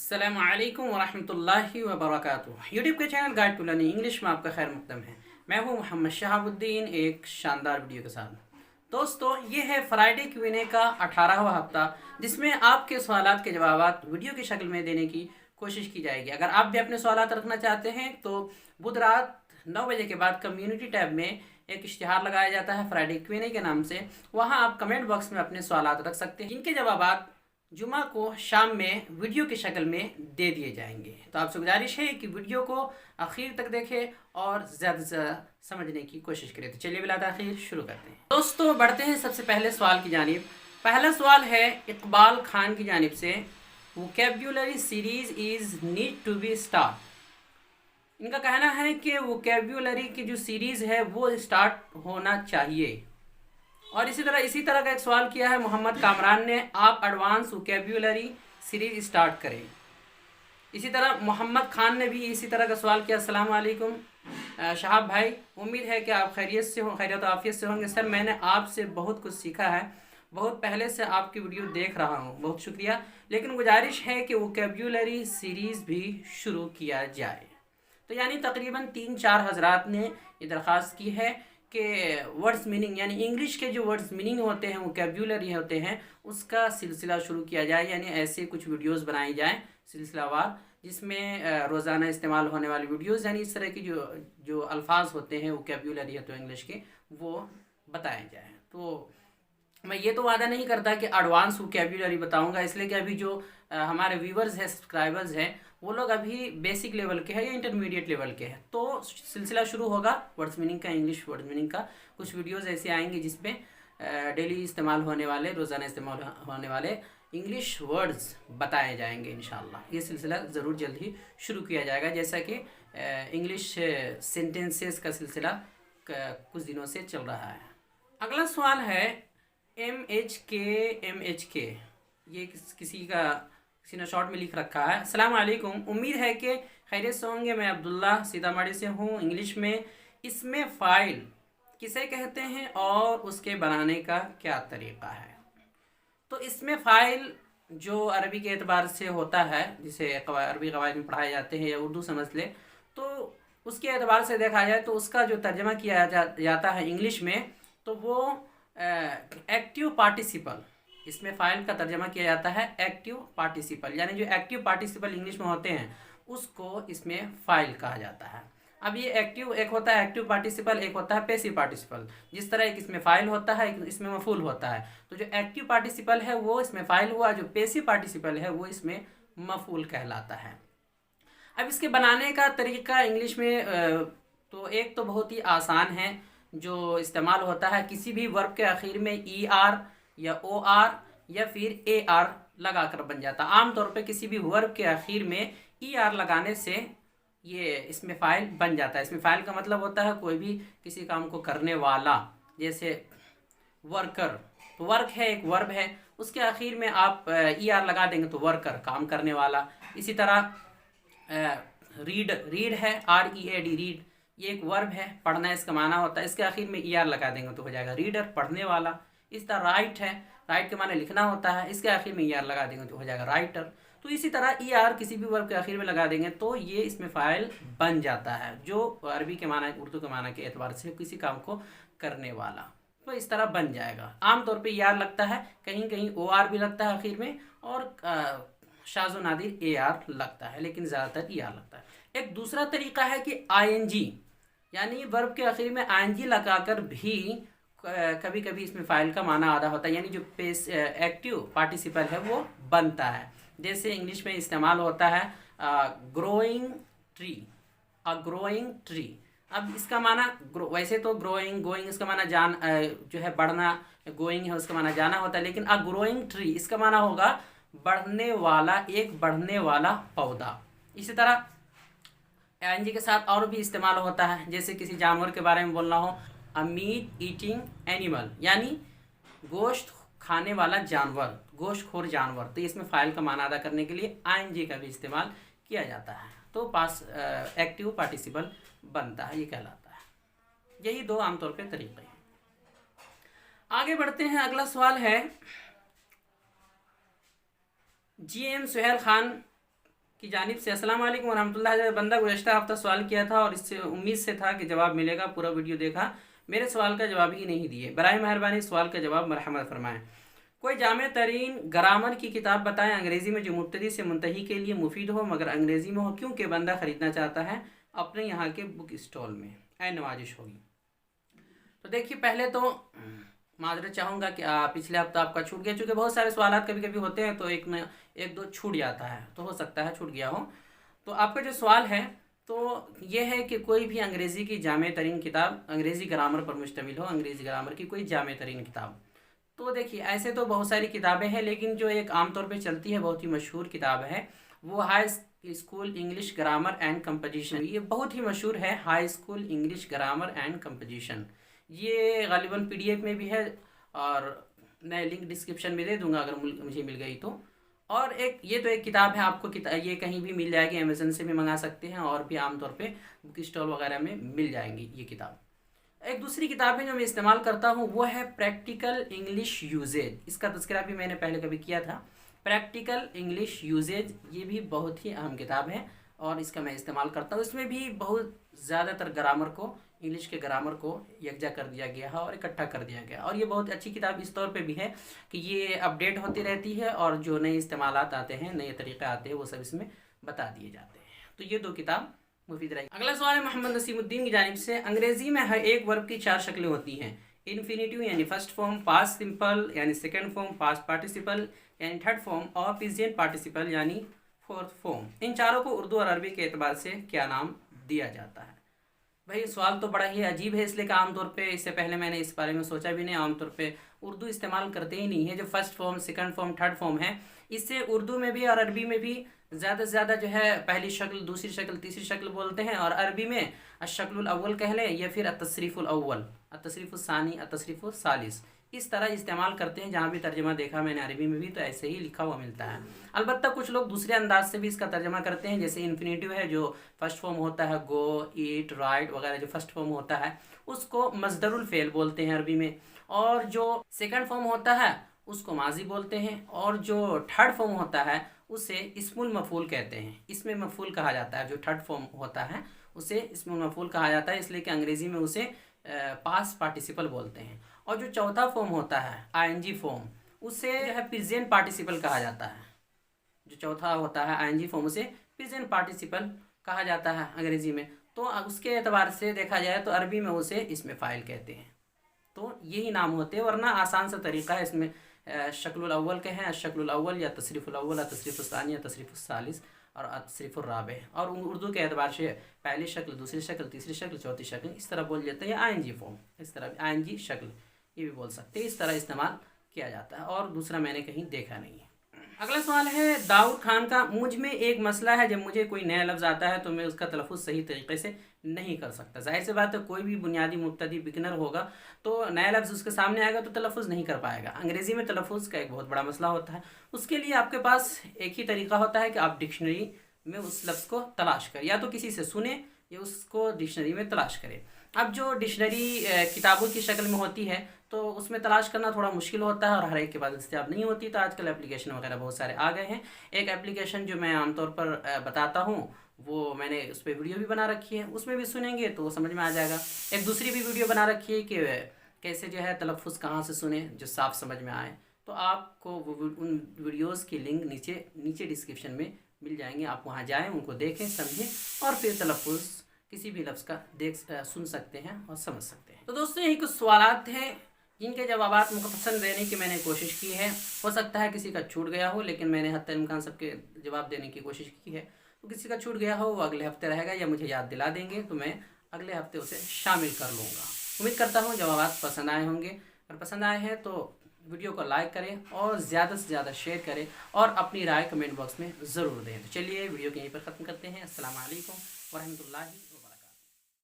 السلام علیکم ورحمۃ اللہ وبرکاتہ۔ یوٹیوب کے channel guide to learning English میں آپ کا خیر مقدم ہے۔ میں ہوں محمد شہاب الدین، ایک شاندار ویڈیو کے ساتھ۔ دوستو، یہ ہے فرائیڈے QNA کا 18واں ہفتہ، جس میں آپ کے سوالات کے جوابات ویڈیو کی شکل میں دینے کی کوشش کی جائے گی۔ اگر آپ بھی اپنے سوالات رکھنا چاہتے ہیں تو بدھ رات 9 بجے کے بعد کمیونٹی ٹیب میں ایک اشتہار لگایا جاتا ہے فرائیڈے QNA کے نام سے، وہاں آپ کمنٹ باکس میں اپنے سوالات رکھ سکتے ہیں، جن کے جوابات جمعہ کو شام میں ویڈیو کی شکل میں دے دیے جائیں گے۔ تو آپ سے گزارش ہے کہ ویڈیو کو آخر تک دیکھیں اور زیادہ سے زیادہ سمجھنے کی کوشش کریں۔ تو چلیے بلا تاخیر شروع کرتے ہیں۔ دوستو، بڑھتے ہیں سب سے پہلے سوال کی جانب۔ پہلا سوال ہے اقبال خان کی جانب سے، vocabulary series is need to be start. ان کا کہنا ہے کہ ووکیبولری کی جو سیریز ہے وہ اسٹارٹ ہونا چاہیے۔ اور اسی طرح کا ایک سوال کیا ہے محمد کامران نے، آپ ایڈوانس ووکیبولری سیریز اسٹارٹ کریں۔ اسی طرح محمد خان نے بھی اسی طرح کا سوال کیا۔ السلام علیکم شہاب بھائی، امید ہے کہ آپ خیریت و عافیت سے ہوں گے۔ سر، میں نے آپ سے بہت کچھ سیکھا ہے، بہت پہلے سے آپ کی ویڈیو دیکھ رہا ہوں، بہت شکریہ، لیکن گزارش ہے کہ ووکیبولری سیریز بھی شروع کیا جائے۔ تو یعنی تقریباً 3-4 حضرات نے یہ درخواست کی ہے کہ ورڈز میننگ، یعنی انگلش کے جو ورڈز میننگ ہوتے ہیں، ووکیبولری ہوتے ہیں، اس کا سلسلہ شروع کیا جائے، یعنی ایسے کچھ ویڈیوز بنائی جائیں سلسلہ وار، جس میں روزانہ استعمال ہونے والی ویڈیوز، یعنی اس طرح کی جو الفاظ ہوتے ہیں ووکیبولری ہے تو انگلش کے، وہ بتائے جائیں۔ تو میں یہ تو وعدہ نہیں کرتا کہ ایڈوانس ووکیبولری بتاؤں گا، اس لیے کہ ابھی جو ہمارے ویورز ہیں، سبسکرائبرز ہیں، وہ لوگ ابھی بیسک لیول کے ہیں یا انٹرمیڈیٹ لیول کے ہیں۔ تو سلسلہ شروع ہوگا ورڈز میننگ کا، انگلش ورڈز میننگ کا۔ کچھ ویڈیوز ایسے آئیں گے جس میں ڈیلی استعمال ہونے والے، روزانہ استعمال ہونے والے انگلش ورڈز بتائے جائیں گے انشاءاللہ۔ یہ سلسلہ ضرور جلد ہی شروع کیا جائے گا، جیسا کہ انگلش سینٹنسز کا سلسلہ کچھ دنوں سے چل رہا ہے۔ اگلا سوال ہے MHK، یہ کسی نے شارٹ میں لکھ رکھا ہے۔ السلام علیکم، امید ہے کہ خیریت سے ہوں گے۔ میں عبداللہ سیتامڑھی سے ہوں۔ انگلش میں اسم فائل کسے کہتے ہیں اور اس کے بنانے کا کیا طریقہ ہے؟ تو اسم فائل جو عربی کے اعتبار سے ہوتا ہے، جسے عربی قواعد میں پڑھائے جاتے ہیں، یا اردو سمجھ لے، تو اس کے اعتبار سے دیکھا جائے تو اس کا جو ترجمہ کیا جاتا ہے انگلش میں، تو وہ ایکٹیو پارٹیسپل، اس میں فائل کا ترجمہ کیا جاتا ہے ایکٹیو پارٹیسپل، یعنی جو ایکٹیو پارٹیسپل انگلش میں ہوتے ہیں اس کو اس میں فائل کہا جاتا ہے۔ اب یہ ایک ہوتا ہے ایکٹیو پارٹیسپل، ایک ہوتا ہے پیسیو پارٹیسپل۔ جس طرح ایک اس میں فائل ہوتا ہے، ایک اس میں مفعول ہوتا ہے، تو جو ایکٹیو پارٹیسپل ہے وہ اس میں فائل ہوا، جو پیسیو پارٹیسپل ہے وہ اس میں مفعول کہلاتا ہے۔ اب اس کے بنانے کا طریقہ انگلش میں تو ایک تو بہت ہی آسان ہے، جو استعمال ہوتا ہے کسی بھی ورب کے آخر میں ER یا OR یا پھر AR لگا کر بن جاتا ہے۔ عام طور پہ کسی بھی ورب کے آخر میں ER لگانے سے یہ اس میں فائل بن جاتا ہے۔ اس میں فائل کا مطلب ہوتا ہے کوئی بھی کسی کام کو کرنے والا، جیسے ورکر، تو ورک ہے، ایک ورب ہے، اس کے آخر میں آپ ER لگا دیں گے تو ورکر، کام کرنے والا۔ اسی طرح ریڈ ہے، READ، ریڈ، یہ ایک ورب ہے، پڑھنا اس کا معنی ہوتا ہے، اس کے آخر میں ER لگا دیں گے تو ہو جائے گا ریڈر، پڑھنے والا۔ اس طرح رائٹ ہے، رائٹ کے معنی لکھنا ہوتا ہے، اس کے آخر میں ER لگا دیں گے تو ہو جائے گا رائٹر۔ تو اسی طرح ER کسی بھی ورب کے آخر میں لگا دیں گے تو یہ اس میں فائل بن جاتا ہے، جو عربی کے معنی، اردو کے معنی کے اعتبار سے کسی کام کو کرنے والا، تو اس طرح بن جائے گا۔ عام طور پہ ER لگتا ہے، کہیں کہیں OR بھی لگتا ہے آخر میں، اور شاذ و نادر AR لگتا ہے، لیکن زیادہ تر ER لگتا ہے۔ ایک دوسرا طریقہ ہے کہ ING، یعنی ورب کے آخر میں ING لگا کر بھی کبھی کبھی اس میں فائل کا معنی آدھا ہوتا ہے، یعنی جو ایکٹیو پارٹیسپل ہے وہ بنتا ہے۔ جیسے انگلش میں استعمال ہوتا ہے گروئنگ ٹری، گروئنگ ٹری۔ اب اس کا معنی ویسے تو گوئنگ اس کا معنی جو ہے بڑھنا، گوئنگ ہے اس کا معنی جانا ہوتا ہے، لیکن گروئنگ ٹری اس کا معنی ہوگا بڑھنے والا، ایک بڑھنے والا پودا۔ اسی طرح ING کے ساتھ اور بھی استعمال ہوتا ہے، جیسے کسی جانور کے بارے میں بولنا ہو، میٹ ایٹنگ اینیمل، یعنی گوشت کھانے والا جانور، گوشت خور جانور، تو اس میں فائل کا معنی ادا کرنے کے لیے ING کا بھی استعمال کیا جاتا ہے، تو ایکٹیو پارٹیسپل بنتا ہے، یہ کہلاتا ہے۔ یہی دو عام طور پہ طریقے ہیں۔ آگے بڑھتے ہیں، اگلا سوال ہے GM سہیل خان کی جانب سے السلام علیکم ورحمۃ اللہ. بندہ گزشتہ ہفتہ سوال کیا تھا اور اس سے امید سے تھا کہ جواب ملے گا. پورا ویڈیو دیکھا, میرے سوال کا جواب ہی نہیں دیے. برائے مہربانی سوال کا جواب مرحمت فرمائیں. کوئی جامع ترین گرامر کی کتاب بتائیں انگریزی میں جو مبتدی سے منتہی کے لیے مفید ہو مگر انگریزی میں ہو, کیونکہ بندہ خریدنا چاہتا ہے اپنے یہاں کے بک اسٹال میں. اے نوازش ہوگی. تو دیکھیے پہلے تو معذرت چاہوں گا کہ پچھلے ہفتہ آپ کا چھوٹ گیا, چونکہ بہت سارے سوالات کبھی کبھی ہوتے ہیں تو ایک دو چھوٹ جاتا ہے, تو ہو سکتا ہے چھوٹ گیا ہو. تو آپ کا جو سوال ہے تو یہ ہے کہ کوئی بھی انگریزی کی جامع ترین کتاب انگریزی گرامر پر مشتمل ہو, انگریزی گرامر کی کوئی جامع ترین کتاب. تو دیکھیے ایسے تو بہت ساری کتابیں ہیں, لیکن جو ایک عام طور پہ چلتی ہے, بہت ہی مشہور کتاب ہے, وہ high school English grammar and composition. یہ بہت ہی مشہور ہے, high school English grammar and composition. یہ غالباً PDF میں بھی ہے اور میں لنک ڈسکرپشن میں دے دوں گا اگر مجھے مل گئی تو. اور یہ تو ایک کتاب ہے, آپ کو یہ کہیں بھی مل جائے گی, امیزن سے بھی منگا سکتے ہیں اور بھی عام طور پہ بک اسٹال وغیرہ میں مل جائیں گی یہ کتاب. ایک دوسری کتاب ہے جو میں استعمال کرتا ہوں, وہ ہے پریکٹکل انگلش یوزیز. اس کا تذکرہ بھی میں نے پہلے کبھی کیا تھا. پریکٹکل انگلش یوزیز یہ بھی بہت ہی اہم کتاب ہے اور اس کا میں استعمال کرتا ہوں. اس میں بھی بہت زیادہ تر گرامر کو, انگلش کے گرامر کو یکجا کر دیا گیا ہے اور اکٹھا کر دیا گیا. اور یہ بہت اچھی کتاب اس طور پہ بھی ہے کہ یہ اپڈیٹ ہوتی رہتی ہے اور جو نئے استعمالات آتے ہیں, نئے طریقے آتے ہیں, وہ سب اس میں بتا دیے جاتے ہیں. تو یہ دو کتاب مفید رہی. اگلا سوال ہے محمد نسیم الدین کی جانب سے. انگریزی میں ہر ایک ورب کی 4 شکلیں ہوتی ہیں, انفینیٹیو یعنی فرسٹ فارم, پاسٹ سمپل یعنی سیکنڈ فارم, پاسٹ پارٹیسپل یعنی تھرڈ فارم, اور پریزینٹ پارٹیسپل یعنی فورتھ فارم. ان چاروں کو اردو اور عربی کے اعتبار سے کیا نام دیا جاتا ہے؟ بھائی سوال تو بڑا ہی عجیب ہے, اس لیے کہ عام طور پہ اس سے پہلے میں نے اس بارے میں سوچا بھی نہیں. عام طور پہ اردو استعمال کرتے ہی نہیں ہے. جو first form, second form, third form ہے, اس سے اردو میں بھی اور عربی میں بھی زیادہ سے زیادہ جو ہے پہلی شکل, دوسری شکل, تیسری شکل بولتے ہیں. اور عربی میں الشکل الاول کہہ لیں یا پھر التصریف الاول, التصریف الثانی, التصریف الثالث, اس طرح استعمال کرتے ہیں. جہاں بھی ترجمہ دیکھا میں نے عربی میں بھی تو ایسے ہی لکھا ہوا ملتا ہے. البتہ کچھ لوگ دوسرے انداز سے بھی اس کا ترجمہ کرتے ہیں, جیسے انفینیٹیو ہے جو فرسٹ فارم ہوتا ہے, گو, ایٹ, رائٹ وغیرہ جو فرسٹ فارم ہوتا ہے اس کو مصدر الفعل بولتے ہیں عربی میں. اور جو سیکنڈ فارم ہوتا ہے اس کو ماضی بولتے ہیں. اور جو تھرڈ فارم ہوتا ہے اسے اسم المفعول کہتے ہیں, اسم مفعول کہا جاتا ہے. جو تھرڈ فارم ہوتا ہے اسے اسم المفعول کہا جاتا ہے, اس لیے کہ انگریزی میں اسے پاسٹ پارٹیسپل بولتے ہیں. اور جو چوتھا فارم ہوتا ہے ING فارم, اسے جو ہے پریزینٹ پارٹیسپل کہا جاتا ہے. جو چوتھا ہوتا ہے ING فارم, اسے پریزینٹ پارٹیسپل کہا جاتا ہے انگریزی میں. تو اس کے اعتبار سے دیکھا جائے تو عربی میں اسے اسم فاعل کہتے ہیں. تو یہی نام ہوتے ہیں, ورنہ آسان سا طریقہ ہے. اس میں شکل الاول کے ہیں, الشکل الاول یا تصریف الاول, تصریف الثانی یا تصریف الثالث اور تصریف الرابع. اور اردو کے اعتبار سے پہلی شکل, دوسری شکل, تیسری شکل, چوتھی شکل, اس طرح بول جاتے ہیں. یا ING فارم, اس طرح ING شکل یہ بھی بول سکتے ہیں. اس طرح استعمال کیا جاتا ہے اور دوسرا میں نے کہیں دیکھا نہیں ہے. اگلا سوال ہے داؤد خان کا. مجھ میں ایک مسئلہ ہے, جب مجھے کوئی نیا لفظ آتا ہے تو میں اس کا تلفظ صحیح طریقے سے نہیں کر سکتا. ظاہر سی بات ہے, کوئی بھی بنیادی مبتدی بگنر ہوگا تو نیا لفظ اس کے سامنے آئے گا تو تلفظ نہیں کر پائے گا. انگریزی میں تلفظ کا ایک بہت بڑا مسئلہ ہوتا ہے. اس کے لیے آپ کے پاس ایک ہی طریقہ ہوتا ہے کہ آپ ڈکشنری میں اس لفظ کو تلاش کریں, یا تو کسی سے سنیں یا اس کو ڈکشنری میں تلاش کریں. اب جو ڈکشنری کتابوں کی شکل میں ہوتی ہے تو اس میں تلاش کرنا تھوڑا مشکل ہوتا ہے اور ہر ایک کے پاس دستیاب نہیں ہوتی. تو آج کل اپلیکیشن وغیرہ بہت سارے آ گئے ہیں. ایک اپلیکیشن جو میں عام طور پر بتاتا ہوں وہ میں نے اس پہ ویڈیو بھی بنا رکھی ہے, اس میں بھی سنیں گے تو وہ سمجھ میں آ جائے گا. ایک دوسری بھی ویڈیو بنا رکھی ہے کہ کیسے جو ہے تلفظ کہاں سے سنیں جو صاف سمجھ میں آئے. تو آپ کو ان ویڈیوز کی لنک نیچے ڈسکرپشن میں مل جائیں گے. آپ وہاں جائیں, ان کو دیکھیں, سمجھیں اور پھر تلفظ کسی بھی لفظ کا سن سکتے ہیں اور سمجھ سکتے ہیں. تو دوستوں یہی کچھ سوالات ہیں جن کے جوابات مختصر دینے کی میں نے کوشش کی ہے. ہو سکتا ہے کسی کا چھوٹ گیا ہو, لیکن میں نے حتی امکان سب کے جواب دینے کی کوشش کی ہے. تو کسی کا چھوٹ گیا ہو وہ اگلے ہفتے رہے گا یا مجھے یاد دلا دیں گے تو میں اگلے ہفتے اسے شامل کر لوں گا. امید کرتا ہوں جوابات پسند آئے ہوں گے. اگر پسند آئے ہیں تو ویڈیو کو لائک کریں اور زیادہ سے زیادہ شیئر کریں اور اپنی رائے کمنٹ باکس میں ضرور دیں. تو چلیے ویڈیو کو یہیں پر ختم کرتے ہیں. السلام علیکم ورحمۃ اللہ